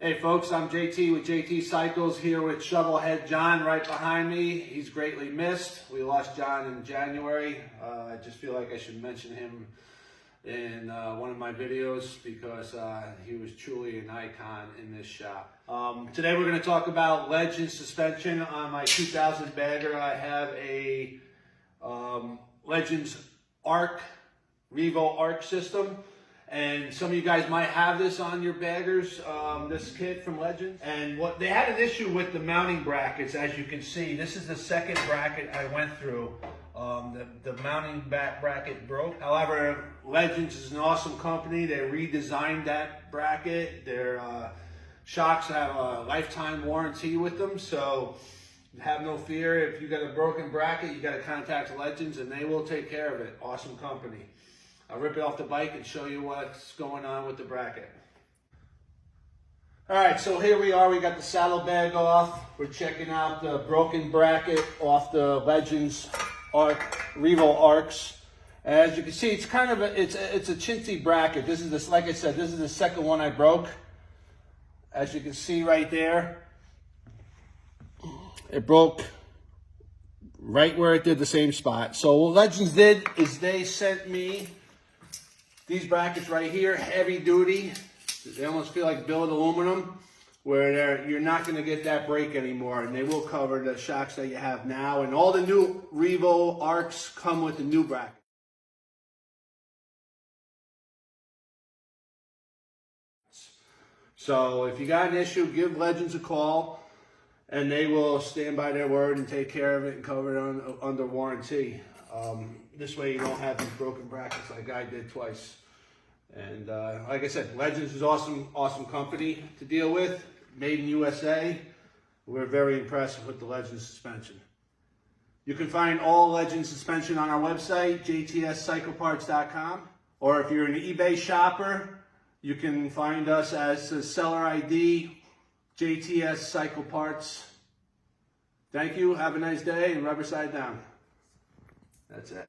Hey folks, I'm JT with JT Cycles here with Shovelhead John right behind me. He's greatly missed. We lost John in January. I just feel like I should mention him in one of my videos because he was truly an icon in this shop. Today we're going to talk about Legends suspension on my 2000 bagger. I have a Legends Revo Arc system. And some of you guys might have this on your baggers, this kit from Legends. And what they had an issue with the mounting brackets, as you can see. This is the second bracket I went through. The mounting bracket broke. However, Legends is an awesome company. They redesigned that bracket. Their shocks have a lifetime warranty with them, so have no fear. If you got a broken bracket, you got to contact Legends, and they will take care of it. Awesome company. I'll rip it off the bike and show you what's going on with the bracket. All right, so here we are. We got the saddlebag off. We're checking out the broken bracket off the Legends Revo Arcs. As you can see, it's kind of it's a chintzy bracket. This is this, like I said, this is the second one I broke. As you can see right there, it broke right where it did the same spot. So what Legends did is they sent me these brackets right here, heavy duty. They almost feel like billet aluminum, where you're not going to get that break anymore, and they will cover the shocks that you have now. And all the new Revo Arcs come with the new bracket. So if you got an issue, give Legends a call, and they will stand by their word and take care of it and cover it under warranty. This way you don't have these broken brackets like I did twice. And like I said, Legends is awesome company to deal with. Made in USA. We're very impressed with the Legends suspension. You can find all Legends suspension on our website, jtscycleparts.com. Or if you're an eBay shopper, you can find us as the seller ID, JTS Cycle Parts. Thank you. Have a nice day, and rubber side down. That's it.